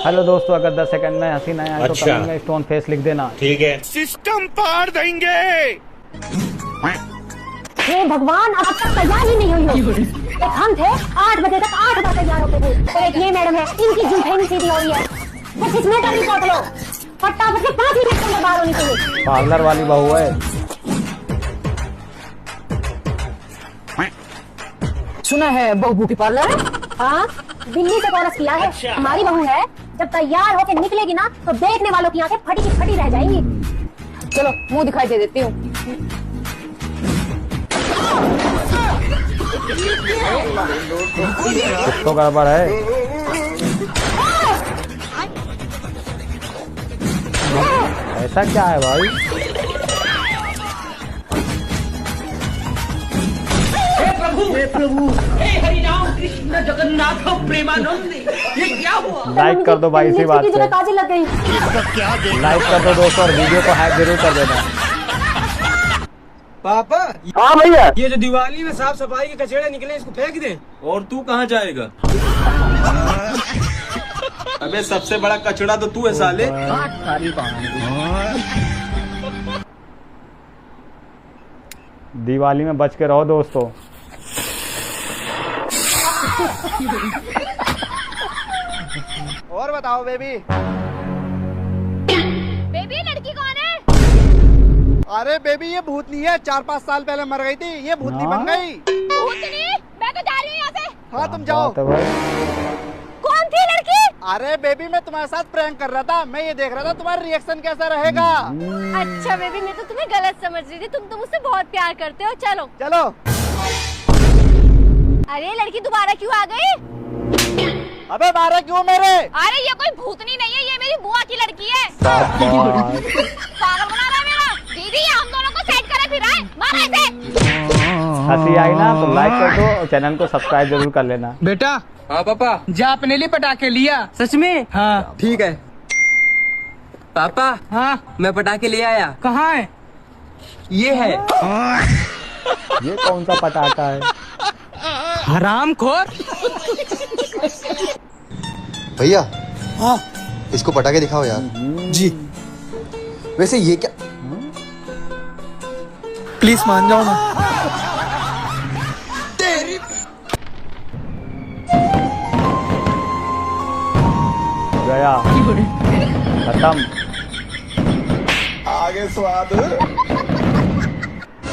Hello दोस्तों, अगर 10 second में हंसी नहीं आए तो कमेंट में स्टोन फेस लिख देना। ठीक है, सिस्टम पार देंगे। हे भगवान, अब तक तैयार ही नहीं हुई हो। एक हम थे 8 बजे तक 8 बार तैयार होते थे, और एक ये मैडम है, इनकी जुल्फे सीधी हो रही है। बस इसमें तक रिपोर्ट लो, फटाफट से 5 मिनट में बाहर होनी चाहिए। पार्लर वाली बहू है। सुना है बहू ब्यूटी पार्लर है? हाँ, दिल्ली से कोर्स किया है। अच्छा। हमारी बहू है, जब तैयार होकर निकलेगी ना तो देखने वालों की आंखें फटी की फटी रह जाएंगी। चलो मुंह दिखाई दे देती हूँ। कुछ तो गड़बड़ है। ऐसा क्या है भाई? हे प्रभु, हे हरिनाम कृष्ण जगन्नाथ प्रेमानंद, ये क्या हुआ? लाइक कर दो भाई, इसी बात पे काजी लग गई। लाइक कर दो दोस्तों, और वीडियो को हाइप जरूर कर देना। पापा, हाँ भैया, ये जो दिवाली में साफ सफाई के कचड़े निकले इसको फेंक दे। और तू कहाँ जाएगा? अबे सबसे बड़ा कचड़ा तो तू है साले। दिवाली में बच के रहो दोस्तों। और बताओ बेबी। बेबी, लड़की कौन है? अरे बेबी, ये भूतनी है, 4-5 साल पहले मर गई थी, ये भूतनी बन गई। भूतनी? मैं तो जा रही हूँ यहाँ से। हाँ तुम जाओ। तो भाई कौन थी लड़की? अरे बेबी, मैं तुम्हारे साथ प्रैंक कर रहा था, मैं ये देख रहा था तुम्हारा रिएक्शन कैसा रहेगा। अच्छा बेबी, मैं तो तुम्हें गलत समझ रही थी, तुम तो मुझसे बहुत प्यार करते हो। चलो चलो। अरे लड़की दोबारा क्यों आ गई? अबे बारह क्यों मेरे? अरे ये कोई भूतनी नहीं है, ये मेरी बुआ की लड़की है। पागल बना रहा है मेरा। दीदी, हम दोनों को सेट करे फिर आए, मार ऐसे। हंसी आई ना तो लाइक कर दो और चैनल को सब्सक्राइब जरूर कर लेना। बेटा, हाँ पापा। जा अपने लिए पटाखे लिया। सच में? हाँ। ठीक है पापा। हाँ, मैं पटाखे ले आया। कहाँ है? ये है। ये कौन सा पटाखा है? हरामखोर। भैया, हाँ, इसको पटाखे दिखाओ यार। जी। वैसे ये क्या? प्लीज मान जाओ ना। गया, खत्म। आगे स्वाद।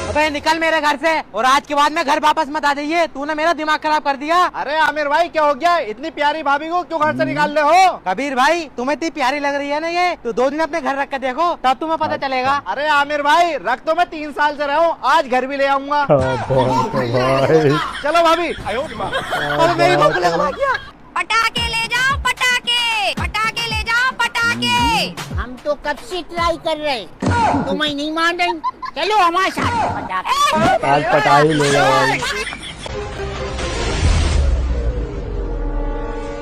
अबे निकल मेरे घर से, और आज के बाद में घर वापस मत आ जाइए। तूने मेरा दिमाग खराब कर दिया। अरे आमिर भाई, क्या हो गया? इतनी प्यारी भाभी को क्यों घर से निकाल रहे हो? कबीर भाई, तुम्हें इतनी प्यारी लग रही है ना ये, तो 2 दिन अपने घर रख कर देखो, तब तुम्हें पता चलेगा। अरे आमिर भाई, रख तो मैं 3 साल से रहा हूँ, आज घर भी ले आऊंगा। भाई चलो भाभी। और मेरी बहू को लगवा दिया। पटाखे ले जाओ, पटाखे, पटाखे ले जाओ, पटाखे। हम तो कब से ट्राई कर रहे, तुम्हें नहीं मान रही। चलो हमारे साथ पटाखे। आज पटाई ले जाओ भाई।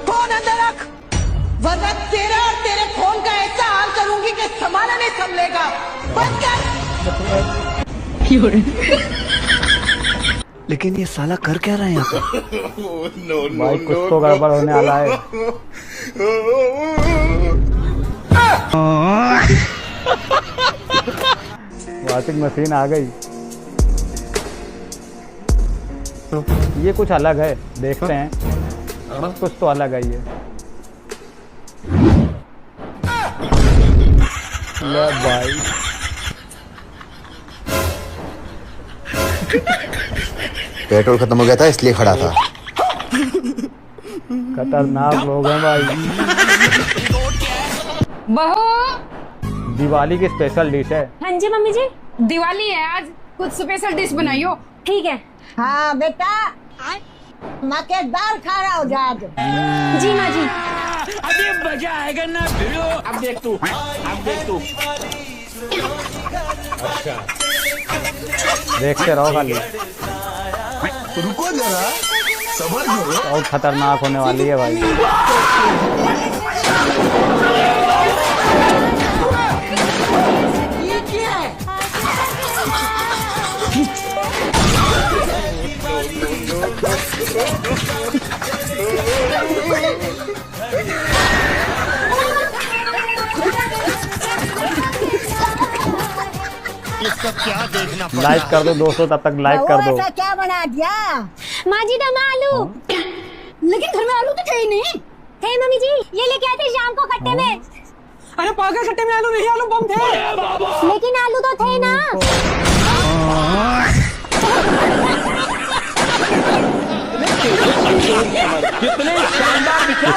फोन अंदर रख, वरना तेरा और तेरे फोन का ऐसा हाल करूंगी कि संभाला नहीं संभलेगा। बंद कर। लेकिन ये साला कर क्या रहा है यहाँ पे? भाई कुछ तो गड़बड़ होने वाला है। वॉशिंग मशीन आ गई। ये कुछ अलग है, देखते हैं। कुछ तो अलग है ये। ले भाई, पेट्रोल खत्म हो गया था इसलिए खड़ा था। खतरनाक लोग हैं भाई। बहू, दिवाली की स्पेशल डिश है। हाँ जी मम्मी जी। दिवाली है आज, कुछ स्पेशल डिश बनाइयो। ठीक है। हाँ बेटा, मकेदार खा रहा हो जा आज। जी माँ जी। अभी मजा आएगा ना भिड़ो। अब देख तू, अब देख तू। अच्छा, देखते रहो खाली। रुको जरा, सब्र करो। बहुत खतरनाक होने वाली है भाई। ये क्या है? तो क्या देखना लाइक कर दो दोस्तों, तब तक लाइक कर दो। ऐसा क्या बना दिया? माजी दम आलू, लेकिन घर में आलू तो थे ही नहीं। थे मम्मी जी, ये लेके आए थे शाम को खट्टे में। अरे पागल, खट्टे में आलू नहीं, आलू बम थे। लेकिन आलू तो थे ना।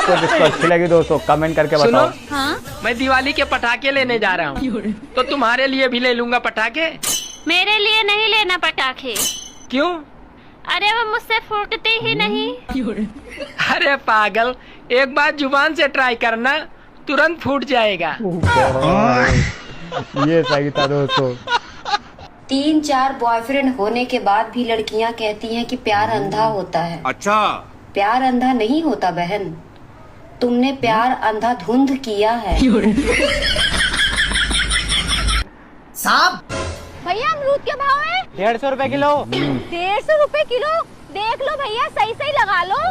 जिसको अच्छी लगी दोस्तों कमेंट करके बताओ। हाँ? मैं दिवाली के पटाखे लेने जा रहा हूँ, तो तुम्हारे लिए भी ले लूंगा पटाखे। मेरे लिए नहीं लेना पटाखे। क्यों? अरे वो मुझसे फूटते ही नहीं। अरे पागल, एक बार जुबान से ट्राई करना, तुरंत फूट जाएगा। ये सही था दोस्तों। 3-4 बॉयफ्रेंड होने के बाद भी लड़कियां कहती हैं कि प्यार अंधा होता है। अच्छा, प्यार अंधा नहीं होता बहन, तुमने प्यार अंधाधुंध किया है। साहब, भैया अमरूद के भाव है 150 रुपए किलो। 150 रुपए किलो। देख लो भैया, सही सही लगा लो।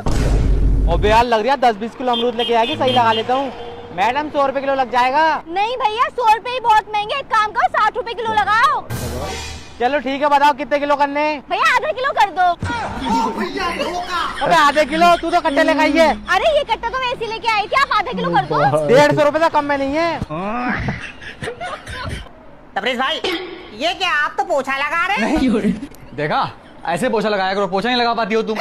और बेयार लग रहा है, 10-20 किलो अमरूद लेके आएगी, सही लगा लेता हूँ। मैडम 100 रुपए किलो लग जाएगा। नहीं भैया, 100 रुपए ही बहुत महंगे। एक काम करो, 60 रुपए किलो लगाओ। चलो ठीक है, बताओ कितने किलो करने? भैया आधा किलो कर दो। अबे आधे किलो, तू तो कट्टे लेके आई है। अरे ये कट्टा तो मैं ऐसे लेके आई थी, आप आधा किलो कर दो। 150 रुपए से कम में नहीं है। तबरेज भाई, ये क्या आप तो पोछा लगा रहे हैं? देखा, ऐसे पोछा लगाया करो, पोछा नहीं लगा पाती हो तुम।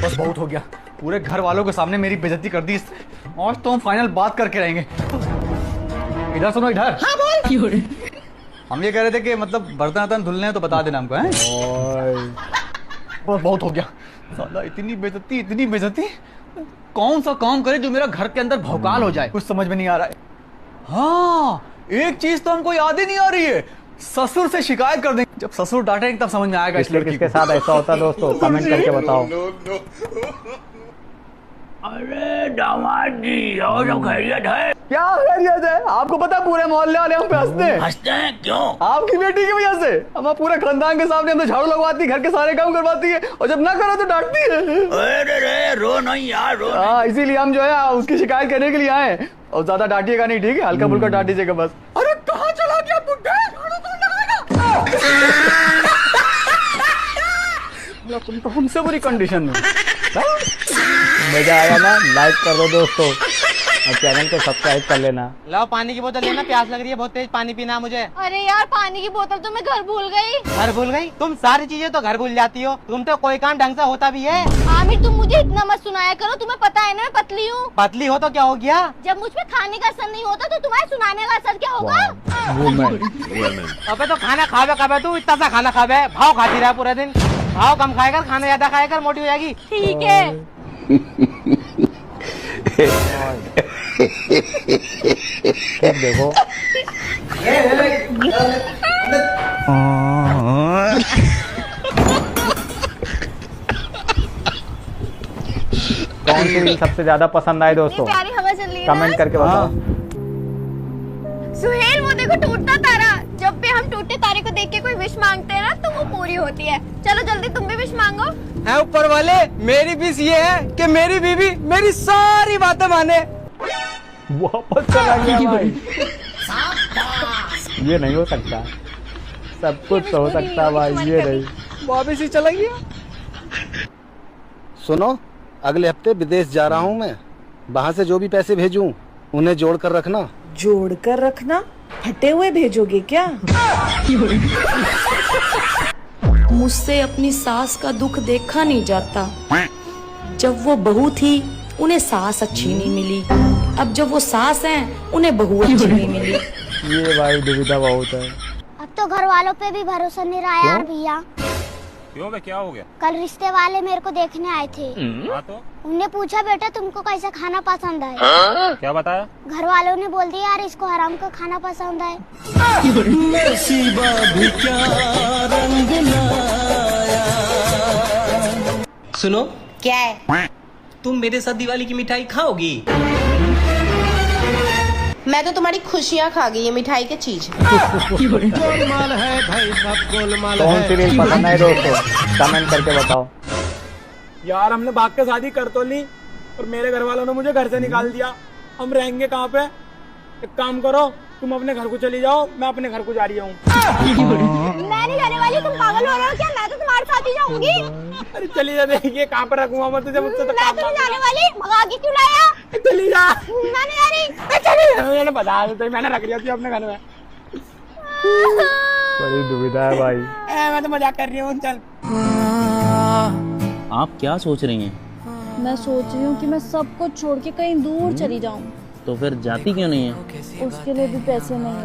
बस बहुत हो गया, पूरे घर वालों के सामने मेरी बेइज्जती कर दी। आज तो हम फाइनल बात करके रहेंगे। इधर सुनो, इधर। हाँ बोल। हम ये कह रहे थे कि मतलब बर्तन वर्तन धुलने हैं तो बता देना हमको, हैं? बस बहुत हो गया साला, इतनी बेइज्जती। कौन सा काम करे जो मेरा घर के अंदर भौकाल हो जाए, कुछ समझ में नहीं आ रहा है। हाँ, एक चीज तो हमको याद ही नहीं आ रही है, ससुर से शिकायत कर देंगे। जब ससुर डांटेंगे तब समझ में आएगा इस लड़की किसके साथ ऐसा होता है दोस्तों, कमेंट करके बताओ। अरे दामाद जी, और सब खैरियत है? क्या खैरियत है? आपको पता है पूरे मोहल्ले वाले हम पे हंसते हैं क्यों? आपकी बेटी की वजह से। हम पूरे खानदान के सामने हम तो झाड़ू लगवाती, घर के सारे काम करवाती है, और जब ना करो तो डांटती है। अरे रो नहीं यार, रो। हाँ, इसीलिए हम जो है उसकी शिकायत करने के लिए आए। और ज्यादा डांटिएगा नहीं, ठीक है? हल्का फुल्का डांट दीजिएगा बस। अरे कहाँ चला गया बुड्ढे? झाड़ू कौन लगाएगा? तुम तो हमसे बुरी कंडीशन में। मजा आया ना? लाइक कर दो दोस्तों और चैनल को सब्सक्राइब कर लेना। लाओ पानी की बोतल लेना, प्यास लग रही है, बहुत तेज पानी पीना मुझे। अरे यार, पानी की बोतल तो मैं घर भूल गई। घर भूल गई? तुम सारी चीजें तो घर भूल जाती हो, तुम तो कोई काम ढंग से होता भी है। आमिर, तुम मुझे इतना मत सुनाया करो, तुम्हें पता है ना मैं पतली हूँ। पतली हो तो क्या हो गया? जब मुझ पे खाने का असर नहीं होता तो तुम्हारे सुनाने का असर क्या होगा? अबे तो खाना खावे कब तू? इतना सा खाना खावे, भाव खाती रहा पूरे दिन। भाव कम खाएगा, खाना ज्यादा खाएगा, मोटी हो जाएगी। ठीक है। देखो कौन सी रील सबसे ज्यादा पसंद आई दोस्तों, प्यारी हवा चल रही है कमेंट करके बताओ। सुहेल, वो देखो टूटता तारा। जब भी हम टूटे तारे को देख के कोई विश मांगते हैं ना तो वो पूरी होती है। चलो जल्दी तुम भी विश मांगो। है ऊपर वाले, मेरी विश ये है कि मेरी बीवी मेरी सारी बातें माने। वापस चला गया भाई। ये नहीं हो सकता, सब कुछ तो हो सकता भाई, ये नहीं। वापस ही चला गया। सुनो, अगले हफ्ते विदेश जा रहा हूँ मैं। वहाँ से जो भी पैसे भेजूं उन्हें जोड़ कर रखना। जोड़ कर रखना? फटे हुए भेजोगे क्या? मुझसे अपनी सास का दुख देखा नहीं जाता। जब वो बहू थी उन्हें सास अच्छी नहीं मिली, अब जब वो सास हैं उन्हें बहू अच्छी नहीं मिली। ये भाई दुविधा बहुत है। अब तो घर वालों पे भी भरोसा नहीं रहा यार भैया। क्यों बे, क्या हो गया? कल रिश्ते वाले मेरे को देखने आए थे। हाँ तो उन्हें पूछा, बेटा तुमको कैसा खाना पसंद है? क्या बताया? घर वालों ने बोल दिया, यार इसको हराम का खाना पसंद है। सुनो, क्या है? तुम मेरे साथ दिवाली की मिठाई खाओगी? मैं तो तुम्हारी खुशियाँ खा गई, ये मिठाई की चीज। गोलमाल है भाई, सब गोलमाल कौन सी है। रील पसंद आई दोस्तों, कमेंट करके बताओ। यार हमने भाग के शादी कर तो ली और मेरे घर वालों ने मुझे घर से निकाल दिया। हम रहेंगे कहाँ पे? एक काम करो, तुम अपने घर को चली जाओ, मैं अपने घर को जा रही हूँ। मैं नहीं जाने वाली, तुम पागल हो रहे हो क्या? मैं तो तुम्हारे साथ ही जाऊंगी। अरे चली जा, देखिए कहाँ पर रखूंगा मैं तुझे, मुझसे तो मैं तो नहीं जाने वाली, भगा के क्यों लाया? चली जा। मैं नहीं जा रही। मैंने बता दिया, मैंने रख लिया थी अपने घर में। बड़ी दुविधा है भाई। मैं तो मजाक कर रही हूँ, चल। आप क्या सोच रही हैं? मैं सोच रही हूँ कि मैं सब कुछ छोड़ के कहीं दूर चली जाऊँ। तो फिर जाती क्यों नहीं है? उसके लिए भी पैसे नहीं है।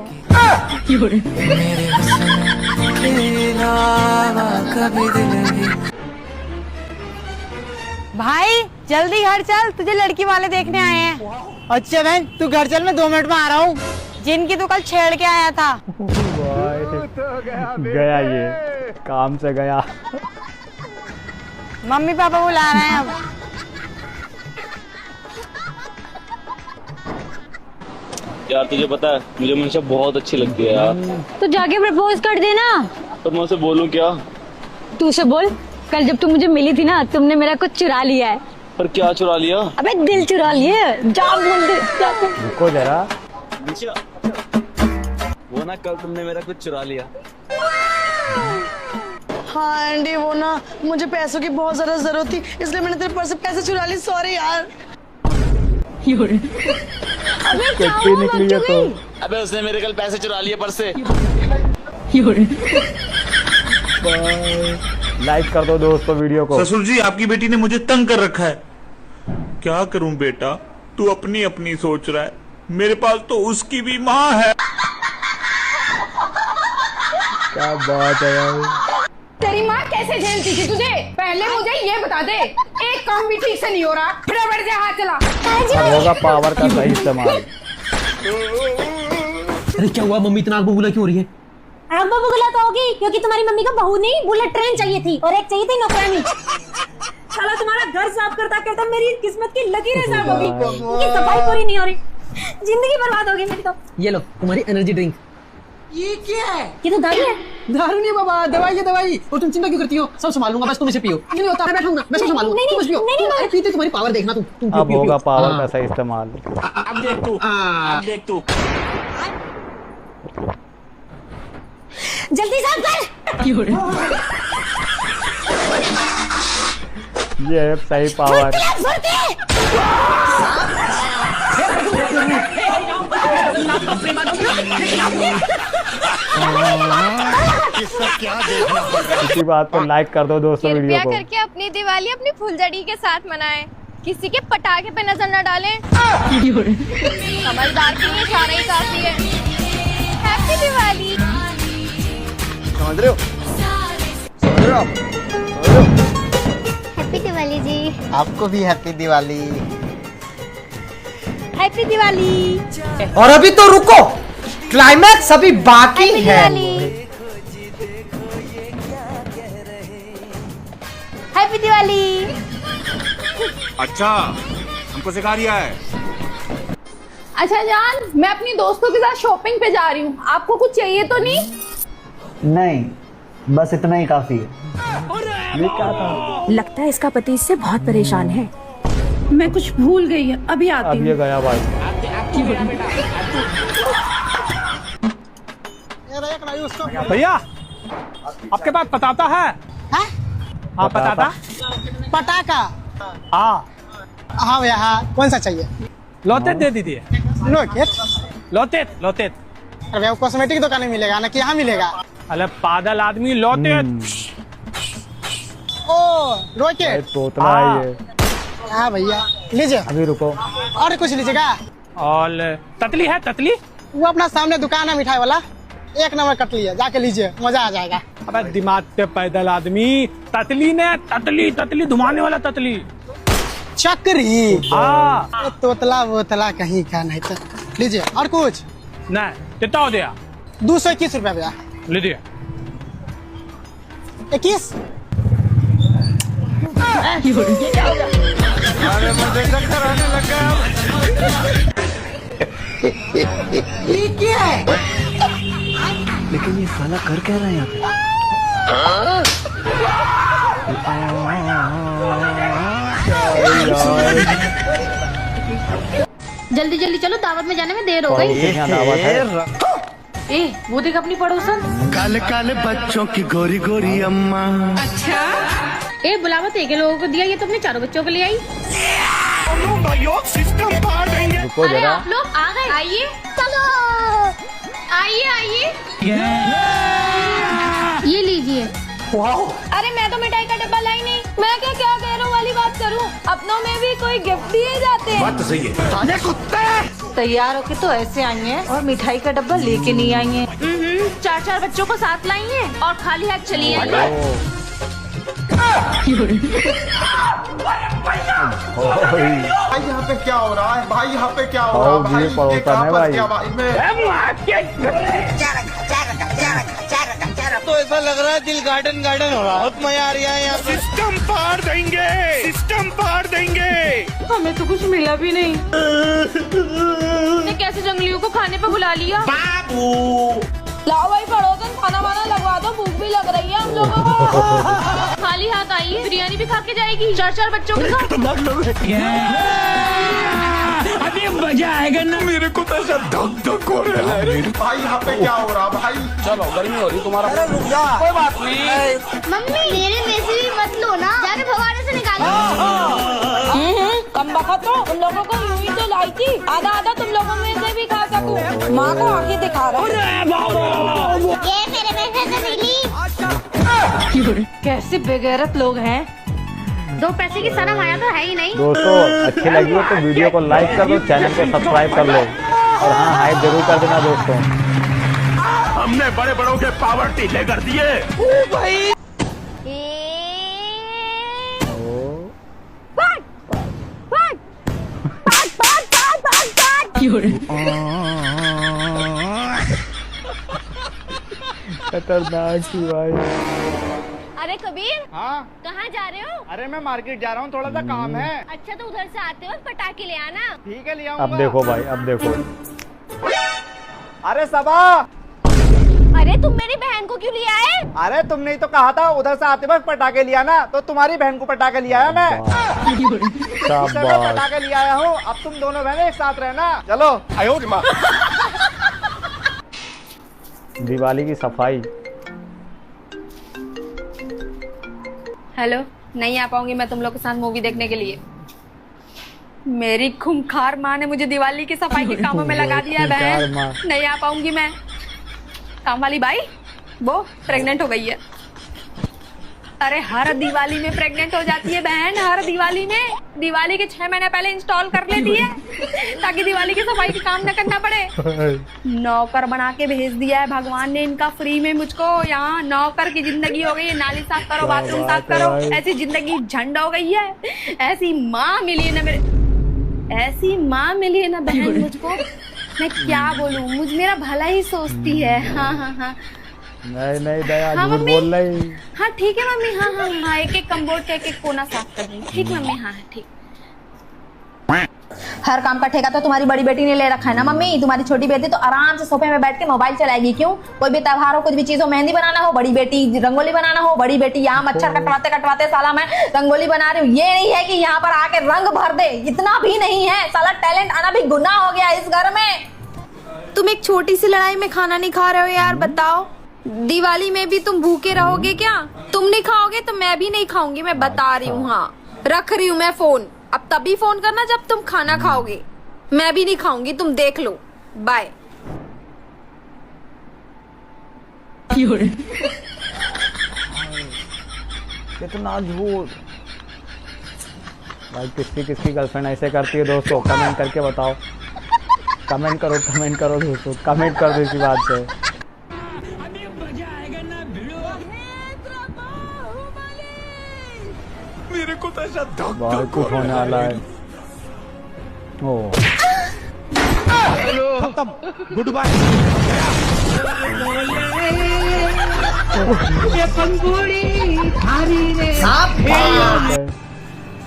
भाई जल्दी घर चल, तुझे लड़की वाले देखने आए हैं। अच्छा बहन तू घर चल, मैं 2 मिनट में आ रहा हूँ। जिनकी तू कल छेड़ के आया था। गया ये, काम से गया। मम्मी पापा बुला रहे हैं अब। यार तुझे पता है मुझे मनीषा बहुत अच्छी लगती है यार। तो जाके प्रपोज कर देना। तो मैं उसे बोलूं क्या? तू उसे बोल, कल जब तुम मुझे मिली थी ना, तुमने मेरा कुछ चुरा लिया है। पर क्या चुरा लिया? अबे दिल चुरा लिए। जा बोल दे। रुको जरा। वो ना कल तुमने मेरा कुछ चुरा लिया। हाँ एंडी, वो ना मुझे पैसों की बहुत ज्यादा जरूरत थी, इसलिए मैंने तेरे पर्स से पैसे चुरा लिए। सॉरी यार। कट्टी निकली है तो। अबे उसने मेरे कल पैसे चुरा लिए पर्स से। लाइक कर दो दोस्तों वीडियो को। ससुर जी आपकी बेटी ने मुझे तंग कर रखा है। क्या करूं बेटा, तू अपनी अपनी सोच रहा है, मेरे पास तो उसकी भी माँ है। क्या बात है यार। तेरी माँ कैसे झेलती थी तुझे? पहले मुझे ये बता दे। एक काम भी ठीक से नहीं हो रहा, फटाफट से हाथ चला। अब होगा पावर का सही इस्तेमाल। अरे क्या हुआ मम्मी, इतना आग बबूला क्यों हो रही है? आग बबूला तो होगी क्योंकि तुम्हारी मम्मी को बहू नहीं, बुलेट ट्रेन चाहिए थी और एक चाहिए थी नौकरानी। साला तुम्हारा घर साफ करता करता मेरी किस्मत की लकीरें साफ हो गई। उनकी सफाई पूरी नहीं हो रही, जिंदगी बर्बाद हो गई मेरी तो। ये लो तुम्हारी एनर्जी ड्रिंक। ये क्या है? ये तो दारू है। दारू नहीं बाबा, दवाई है दवाई। और तुम चिंता क्यों करती हो? सब संभाल लूंगा, बस तुम इसे पियो। नहीं होता, मैं बैठूंगा, मैं सब संभाल लूंगा। तुम बस पियो। अरे पीते तुम्हारी पावर देखना तुम अब होगा पावर का सही इस्तेमाल। अब देख तू, अब देख तू। जल्दी साफ कर। ये है सही पावर। इसी बात पर लाइक कर दो दोस्तों वीडियो को। करके अपनी दिवाली अपनी फुलझड़ी के साथ मनाएं, किसी के पटाखे पे नजर न डालें। समझदार के लिए इशारा ही काफी है। हैप्पी दिवाली। समझ रहे हो? समझ रहे हो आप? हैप्पी दिवाली जी। आपको भी हैप्पी दिवाली। हैप्पी दिवाली। और अभी तो रुको, क्लाइमैक्स अभी बाकी है। हैप्पी दिवाली। अच्छा हमको सिखा रिया है। अच्छा जान, मैं अपनी दोस्तों के साथ शॉपिंग पे जा रही हूँ, आपको कुछ चाहिए तो नहीं? नहीं, बस इतना ही काफी है। ये क्या था? लगता है इसका पति इससे बहुत परेशान है। मैं कुछ भूल गई है, अभी आती अब ये गया भाई। भैया आपके पास पताता है? हाँ पताता। पटाखा? हाँ हाँ भैया हाँ। कौन सा चाहिए? लोतेत दे दीजिए। लोतेत लोतेत। अरे भैया कॉस्मेटिक दुकान में मिलेगा ना कि यहाँ मिलेगा? अरे पागल आदमी, लोतेत। ओ रॉकेट। तोतला है ये। हाँ भैया लीजिए। अभी रुको। और कुछ लीजिएगा? और ततली है? ततली वो अपना सामने दुकान है मिठाई वाला, 1 नंबर कटली है, जाके लीजिए, मजा आ जाएगा। अबे दिमाग पे पैदल आदमी, ततली ने ततली ततली धुमाने वाला ततली। चक्री? हाँ। तोतला वोतला कहीं का नहीं तो लीजिए। और कुछ नहीं, कितना हो गया? 221 रुपया भैया। लीजिए। 21। ये क्या है? लेकिन ये साला कर क्या रहा है यहाँ पे? जल्दी जल्दी जल्दी चलो, दावत में जाने में देर हो गई। पड़ोसी यहाँ दावत है। ए वो देख अपनी पड़ोसन। काले काले बच्चों की गोरी गोरी अम्मा। अच्छा ए बुलावा के लोगों को दिया, ये तो अपने चारों बच्चों को ले आई। रुको अरे जरा। आप लोग आ गए, आइए चलो, आइए आइए, ये लीजिए। अरे मैं तो मिठाई का डब्बा लाई नहीं। मैं क्या गैरों वाली बात करूं, अपनों में भी कोई गिफ्ट दिए जाते हैं। बात तो सही है। साले कुत्ते तैयार होके तो ऐसे आई हैं और मिठाई का डब्बा लेके नहीं आई हैं। 4 बच्चों को साथ लाई हैं और खाली हाथ चली आई हैं। भाई यहाँ पे क्या हो रहा है? भाई यहाँ पे क्या हो रहा है? भाई ये कहाँ फंस गया भाई मैं? तो ऐसा लग रहा है दिल गार्डन गार्डन हो रहा है। बहुत मजा आ रहा है यहाँ पे। सिस्टम फाड़ देंगे, सिस्टम फाड़ देंगे। हमें तो कुछ मिला भी नहीं। ने कैसे जंगलियों को खाने पे बुला लिया? बाबू लाओ भाई पड़ोसन, खाना वाना लगवा दो, भूख भी लग रही है हम लोगों को। खाली हाथ आइए, बिरयानी भी खा के जाएगी 4 बच्चों के साथ। अभी मजा आएगा ना। मेरे को तो ऐसा धक धक हो रहा है। भाई यहाँ पे क्या हो रहा है भाई? चलो गर्मी हो रही तुम्हारा। अरे रुक जा, कोई बात नहीं। मम्मी मेरे में से भी मत लो ना, जाके फव्वारे से निकालो। कम बखत हो, तुम लोगों को यूं ही तो लाई थी, आधा आधा तुम लोगों में से भी खा सकूं। माँ को आंखें दिखा रहा है। ये मेरे में से तो मिली। कैसे बेगैरत लोग हैं। 2 पैसे की शर्म आया तो है ही नहीं। दोस्तों अच्छी लगी हो तो वीडियो को लाइक कर दो, चैनल को सब्सक्राइब कर लो और हाँ हाइप जरूर कर देना दोस्तों। हमने बड़े बड़ों के पावर ढीले कर दिए। भाई खतरनाक ही भाई। अरे कबीर, हाँ कहाँ जा रहे हो? अरे मैं मार्केट जा रहा हूँ, थोड़ा सा काम है। अच्छा तो उधर से आते हो पटाखे ले आना। ठीक है ले अब आऊंगा। देखो भाई, अब देखो। अरे सबा, अरे तुम मेरी बहन को क्यों ले आए? अरे तुमने ही तो कहा था उधर से आते वक्त पटाखे लिया ना, तो तुम्हारी बहन को पटाखे लिया है मैं। शाबाश। पटाखे ले आया हूँ, अब तुम दोनों बहनें एक साथ रहना। चलो आयो माँ। दिवाली की सफाई। हेलो, नहीं आ पाऊंगी मैं तुम लोग के साथ मूवी देखने के लिए। मेरी खूंखार माँ ने मुझे दिवाली की सफाई के कामों में लगा दिया है बहन। नहीं आ पाऊंगी मैं। काम वाली बाई वो प्रेग्नेंट हो गई है। अरे हर दिवाली में प्रेग्नेंट हो जाती है बहन, हर दिवाली में। दिवाली के 6 महीने पहले इंस्टॉल कर लेती है ताकि दिवाली की सफाई का काम न करना पड़े। नौकर बना के भेज दिया है भगवान ने इनका फ्री में मुझको। यहाँ नौकर की जिंदगी हो गई है, नाली साफ करो, बाथरूम साफ करो, ऐसी जिंदगी झंड हो गई है। ऐसी माँ मिली है ना ऐसी माँ मिली है ना बहन मुझको, मैं क्या बोलूँ, मुझ मेरा भला ही सोचती है। हाँ हाँ हाँ नहीं दया हाँ, झूठ बोल रही। हाँ ठीक है मम्मी। हाँ हाँ हाँ, एक कम्बोर्ड का एक कोना साफ कर दूँ। ठीक मम्मी, हाँ ठीक। हर काम का ठेका तो तुम्हारी बड़ी बेटी ने ले रखा है ना मम्मी। तुम्हारी छोटी बेटी तो आराम से सोफे में बैठ के मोबाइल चलाएगी। क्यों? कोई भी त्योहार हो, कुछ भी चीज हो, मेहंदी बनाना हो, बड़ी बेटी रंगोली बनाना हो, बड़ी बेटी यहाँ मच्छर कटवाते कटवाते साला मैं रंगोली बना रही हूँ। ये नहीं है कि यहाँ पर आके रंग भर दे, इतना भी नहीं है। साला टैलेंट आना भी गुनाह हो गया इस घर में। तुम एक छोटी सी लड़ाई में खाना नहीं खा रहे हो यार, बताओ। दिवाली में भी तुम भूखे रहोगे क्या? तुम नहीं खाओगे तो मैं भी नहीं खाऊंगी, मैं बता रही हूँ। हाँ रख रही हूँ मैं फोन। अब तभी फोन करना जब तुम खाना खाओगे। मैं भी नहीं खाऊंगी, तुम देख लो। बाय। कितना झूठ भाई। किसकी गर्लफ्रेंड ऐसे करती है दोस्तों? कमेंट करके बताओ। कमेंट करो दोस्तों, कमेंट कर दो इसी बात पे। मेरे को तो ऐसा बहुत कुछ होने वाला है। ओ गुड बाय।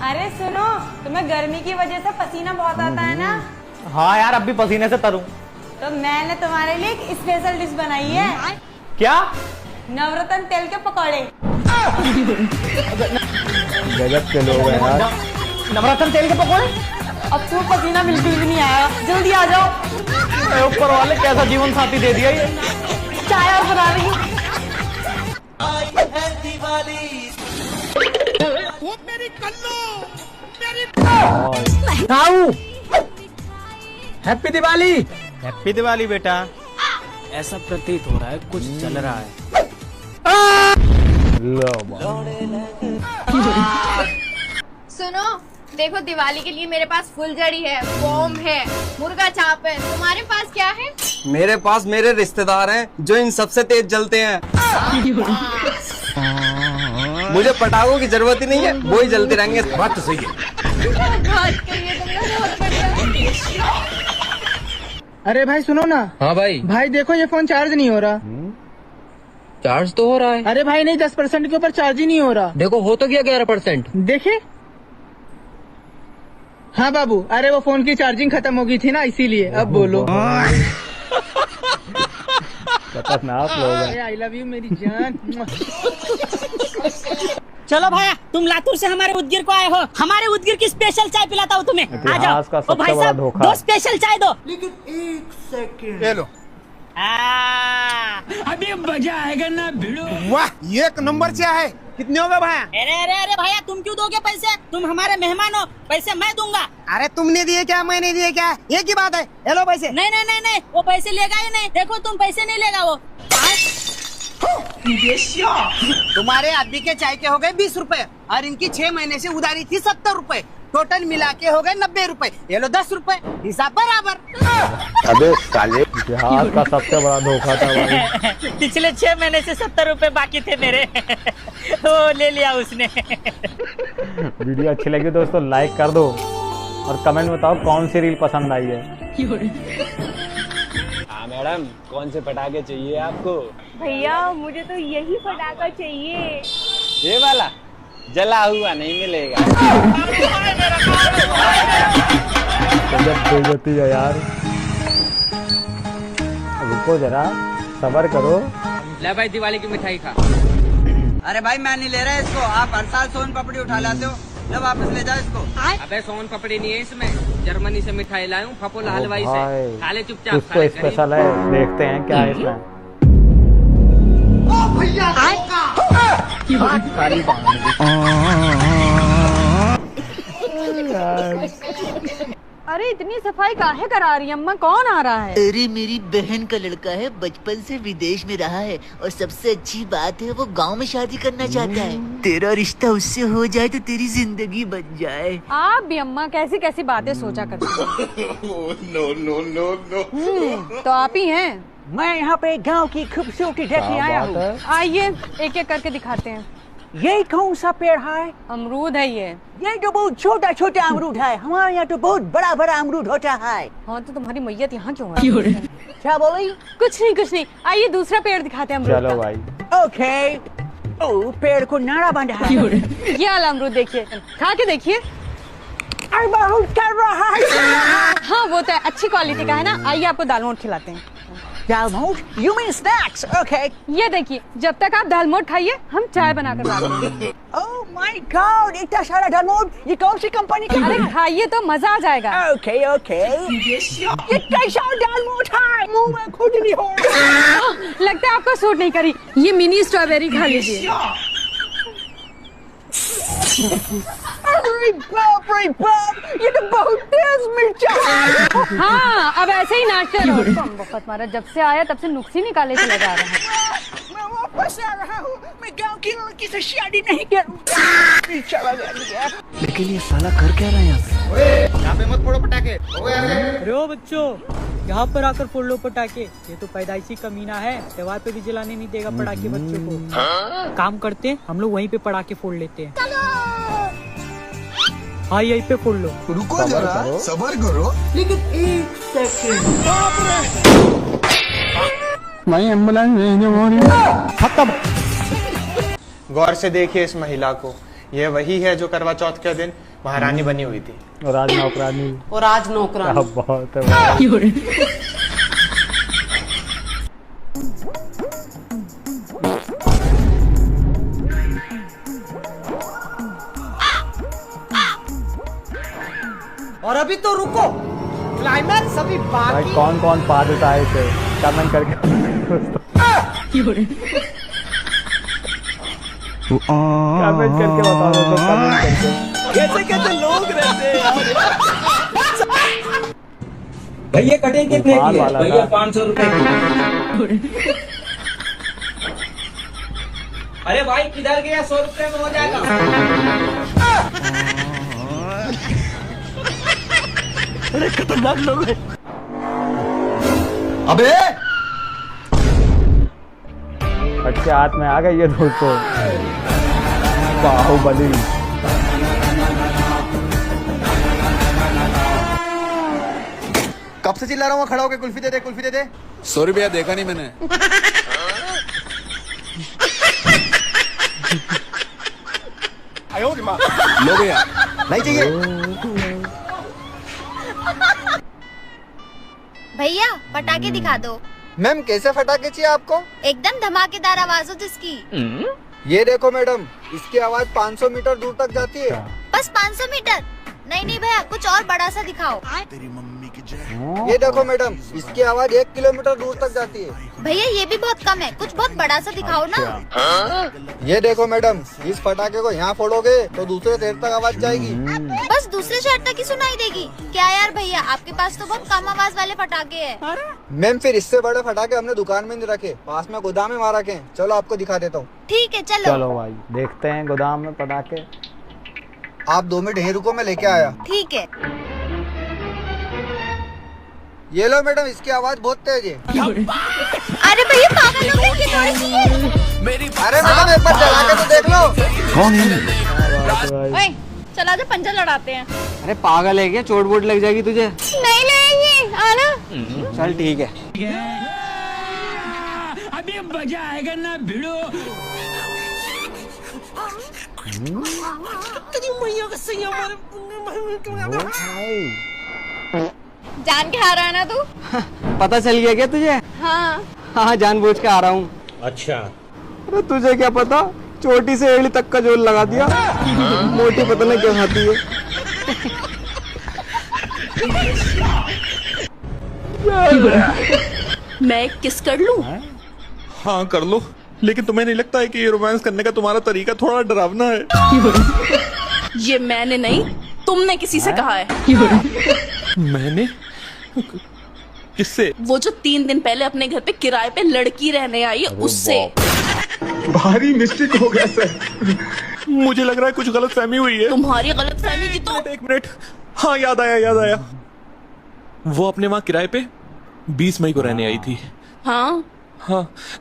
अरे सुनो, तुम्हें गर्मी की वजह से पसीना बहुत आता है ना? हाँ यार, अब भी पसीने से तरूं। तो मैंने तुम्हारे लिए एक स्पेशल डिश बनाई है। क्या? नवरत्न तेल के पकौड़े। गजब के लोग हैं यार। नवरत्न तेल के पकौड़े? अब तो पसीना बिल्कुल भी नहीं आया, जल्दी आ जाओ। ऊपर वाले कैसा जीवन साथी दे दिया ये। चाय और बना रही हूँ। हैप्पी दिवाली। हैप्पी दिवाली बेटा। ऐसा प्रतीत हो रहा है कुछ चल रहा है। सुनो, देखो दिवाली के लिए मेरे पास फुलझड़ी है, बॉम्ब है, मुर्गा चाप है। तुम्हारे पास क्या है? मेरे पास मेरे रिश्तेदार हैं जो इन सबसे तेज जलते हैं। मुझे पटाखों की जरूरत ही नहीं है, वो ही जलते रहेंगे। बात तो सही है। अरे भाई सुनो ना। हाँ भाई। भाई देखो ये फोन चार्ज नहीं हो रहा। चार्ज तो हो रहा है। अरे भाई नहीं, 10% के ऊपर चार्ज ही नहीं हो रहा। देखो हो तो गया 11%। देखे? हाँ बाबू, अरे वो फोन की चार्जिंग खत्म हो गई थी ना, इसीलिए। अब बोलो। खतरनाक लोग हैं। आई लव यू मेरी जान। चलो भाया, तुम लातूर से हमारे उदगिर को आए हो, हमारे उदगिर की स्पेशल चाय पिलाता हूँ तुम्हें। आ जाओ। इतिहास का ओ सबसे भाई बड़ा साहब, धोखा। 2 स्पेशल चाय दो। लेकिन 1 सेकंड। ले लो। अभी मजा आएगा ना भिड़ो। वाह, 1 नंबर चाय है। कितने होगा भाया? अरे भैया, तुम क्यों दोगे पैसे? तुम हमारे मेहमान हो, पैसे मैं दूंगा। अरे तुमने दिए क्या, मैंने दिए क्या, एक ही बात है। हेलो पैसे। नहीं, वो पैसे लेगा ही नहीं। देखो तुम पैसे नहीं लेगा वो। तुम्हारे अभी के चाय के हो गए 20 रुपए और इनकी 6 महीने से उधारी थी 70 रुपए। टोटल मिला के हो गए 90 रुपए। ये लो 10 रुपए, हिसाब बराबर। अबे साले। इतिहास का सबसे बड़ा धोखा था भाई। पिछले 6 महीने से 70 रुपए बाकी थे मेरे। तो ले लिया उसने। वीडियो अच्छी लगी दोस्तों लाइक कर दो और कमेंट में बताओ कौन सी रील पसंद आई है। हाँ मैडम, कौन से पटाखे चाहिए आपको? भैया मुझे तो यही पटाखा चाहिए। ये वाला जला हुआ नहीं मिलेगा। बेइज्जती है यार। रुको जरा, सब्र करो। ले भाई दिवाली की मिठाई खा। अरे भाई मैं नहीं ले रहा इसको, आप हर साल सोन पापड़ी उठा लाते हो। लो वापस ले जाओ इसको। अबे सोन पापड़ी नहीं है इसमें, जर्मनी से मिठाई लाया हूँ फपोला हलवाई से। खा ले चुपचाप। कुछ तो स्पेशल है, देखते हैं क्या है इसमें। अरे इतनी सफाई काहे करा रही अम्मा? कौन आ रहा है? अरे मेरी बहन का लड़का है, बचपन से विदेश में रहा है और सबसे अच्छी बात है वो गांव में शादी करना चाहता है। तेरा रिश्ता उससे हो जाए तो तेरी जिंदगी बन जाए। आप भी अम्मा कैसी कैसी बातें सोचा करती हैं। तो आप ही हैं। मैं यहाँ पे गांव की खूबसूरती देखने आया हूँ। आइए एक एक करके दिखाते हैं। ये कौन सा पेड़ है? अमरूद है ये तो बहुत छोटा छोटा अमरूद है, हमारे यहाँ तो बहुत बड़ा बड़ा अमरूद होता है। हाँ तो तुम्हारी मैयत यहाँ क्यों है? क्या बोली? कुछ नहीं। आइए दूसरा पेड़ दिखाते हैं अमरूद चलो का। भाई। ओके। ओ पेड़ को नाड़ा बांधा है। ये वाला अमरूद देखिए, खा के देखिए। बहुत कर रहा है। हाँ वो तो है, अच्छी क्वालिटी का है ना। आइए आपको दालमोट खिलाते हैं। दालमोट? You mean snacks? Okay. ये देखिए, जब तक आप दालमोट खाइए हम चाय बनाकर लाते हैं। Oh my God! इतना सारा दालमोट, ये कौन सी कंपनी का? अरे खाइए तो मजा आ जाएगा। Okay. ये कैसा दालमोट है? मुंह में खुद नहीं हो रहा। लगता है आपको सूट नहीं करी। ये मिनी स्ट्रॉबेरी खा लीजिए। अरे बाप, ये तो बहुत तेज मिर्चा है। हाँ अब ऐसे ही नाचते रहो। बहुत मारा, जब से आया तब से नुक्स ही निकाले चला जा रहा है। मैं वापस आ रहा हूँ, मैं गांव की लड़की से शादी नहीं करूँगा। चला गया। लेकिन ये साला कर क्या रहा है यहाँ पे? यहाँ पे मत फोड़ो पटाखे। रो बच्चों, यहाँ पर आकर फोड़ लो पटाखे। ये तो पैदाइशी कमीना है, त्योहार पे भी जलाने नहीं देगा पटाखे बच्चों को। काम करते हैं हम लोग, वहीं पे पटाखे फोड़ लेते हैं। हाँ यहीं पे फोड़ लो। रुको जरा, सब्र करो। लेकिन 1 सेकंड। मैं एम्बुलेंस खत्म। गौर से देखिए इस महिला को, ये वही है जो करवा चौथ के दिन महारानी बनी हुई थी। और आज नौकरानी। बहुत है। और अभी तो रुको, क्लाइमैक्स अभी भाई बाकी। कौन कौन पा देता है इसे, कमेंट करके कमेंट करके बता दो तो, कमेंट करके। कैसे कैसे लोग रहते हैं यार। भैया कटिंग कितने की है? भैया 500 रुपए की। अरे भाई किधर गया? 100 रुपए में हो जाएगा। अरे खतरनाक लोग हैं। अबे बच्चे हाथ में आ गई है दोस्तों, बाहुबली। कब से चिल्ला रहा हूँ, खड़ा होके कुल्फी दे दे, कुल्फी दे दे। सॉरी भैया, देखा नहीं मैंने। लो भैया, नहीं चाहिए। भैया पटाखे दिखा दो। मैम कैसे फटाके चाहिए आपको? एकदम धमाकेदार आवाज हो जिसकी। ये देखो मैडम, इसकी आवाज 500 मीटर दूर तक जाती है। बस 500 मीटर? नहीं नहीं भैया, कुछ और बड़ा सा दिखाओ। ये देखो मैडम, इसकी आवाज 1 किलोमीटर दूर तक जाती है। भैया ये भी बहुत कम है, कुछ बहुत बड़ा सा दिखाओ ना। ये देखो मैडम, इस फटाके को यहाँ फोड़ोगे तो दूसरे शहर तक आवाज जाएगी। बस दूसरे शहर तक ही सुनाई देगी क्या यार? भैया आपके पास तो बहुत कम आवाज वाले पटाखे हैं। मैम फिर इससे बड़े फटाके हमने दुकान में नहीं रखे, पास में गोदाम में वहाँ रखे हैं। चलो आपको दिखा देता हूँ। ठीक है चलो। चलो भाई देखते हैं गोदाम में पटाखे। आप 2 मिनट यहीं रुको, मैं लेके आया। ठीक है। ये लो मैडम, इसकी आवाज बहुत तेज है। अरे भैया पागल हो गए क्या? अरे मैडम एक बार चला के तो देख लो। कौन है? ओए चला जा, पंजा लड़ाते हैं। अरे पागल है क्या? चोट वोट लग जाएगी तुझे। नहीं लगेगी, आना। चल ठीक है। अभी मजा आएगा ना भिड़ो। जान के हारा है ना तू? पता चल गया क्या तुझे? हाँ। हाँ जानबूझ के आ रहा हूँ। अच्छा। अरे तुझे क्या पता, छोटी से एड़ी तक का जोर लगा दिया। मोटी पता नहीं क्या खाती है। मैं एक किस कर लूं? हाँ कर लो, लेकिन तुम्हें नहीं लगता है कि ये रोमांस करने का तुम्हारा तरीका थोड़ा डरावना है? ये मैंने नहीं, तुमने किसी से कहा है। मैंने? किससे? वो जो 3 दिन पहले अपने घर पे किराए पे लड़की रहने आई है, उससे। भारी मिस्टेक हो गया सर, मुझे लग रहा है कुछ गलतफहमी हुई है। तुम्हारी गलतफहमी की तो। एक मिनट, हाँ याद आया। वो अपने वहाँ किराए पे 20 मई को रहने आई थी। हाँ,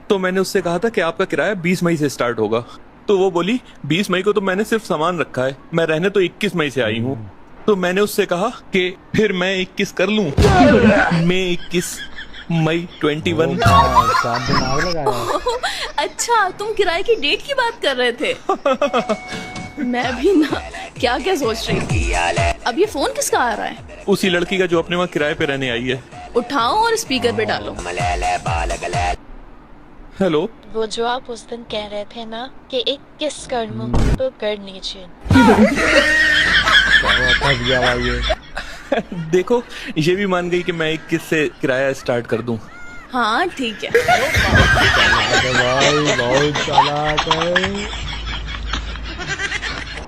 तो मैंने उससे कहा था कि आपका किराया 20 मई से स्टार्ट होगा। तो वो बोली 20 मई को तो मैंने सिर्फ सामान रखा है, मैं रहने तो 21 मई से आई हूँ। तो मैंने उससे कहा कि फिर मैं 21 कर लूं। मैं 21 मई 21। अच्छा तुम किराए की डेट की बात कर रहे थे। मैं भी ना क्या क्या सोच रही थी। अब ये फोन किसका आ रहा है? उसी लड़की का जो अपने वहाँ किराए पे रहने आई है। उठाओ और स्पीकर पे डालो। हेलो। वो जो आप उस दिन कह रहे थे ना कि एक किस कर लूं, तो कर लीजिए। देखो ये भी मान गई कि मैं 21 से किराया स्टार्ट कर दूं। हाँ ठीक है। बहुत चालाक है।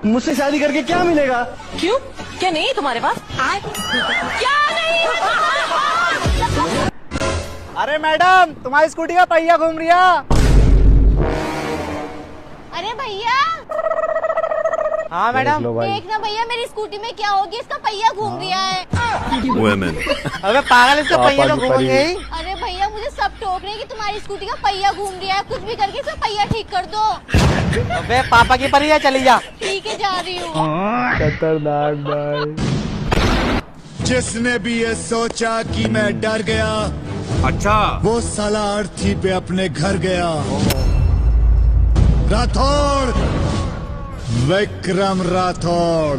मुझसे शादी करके क्या मिलेगा? क्यों, क्या नहीं है तुम्हारे पास? क्या नहीं? अरे मैडम, तुम्हारी स्कूटी का पहिया घूम रहा। अरे भैया। हाँ मैडम। देखना भैया मेरी स्कूटी में क्या होगी, इसका पहिया घूम रहा है। अबे पागल, इसका पहिया तो घूमेंगे ही। अरे भैया मुझे सब टोक रहे हैं कि तुम्हारी स्कूटी का पहिया घूम रहा है, कुछ भी करके इसका पहिया ठीक कर दो। अबे पापा की परिया चली जा। ठीक है जा रही हूँ। खतरनाक भाई। जिसने भी ये सोचा कि मैं डर गया, अच्छा वो साला अर्थी पे अपने घर गया। राठौड़, विक्रम राठौड़।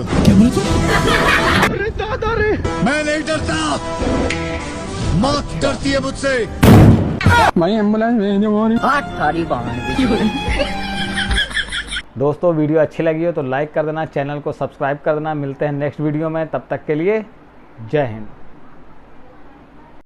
अरे दादा रे। मैं नहीं डरता, मौत डरती है मुझसे। मैं एम्बुलेंस दोस्तों वीडियो अच्छी लगी हो तो लाइक कर देना, चैनल को सब्सक्राइब कर देना। मिलते हैं नेक्स्ट वीडियो में, तब तक के लिए जय हिंद।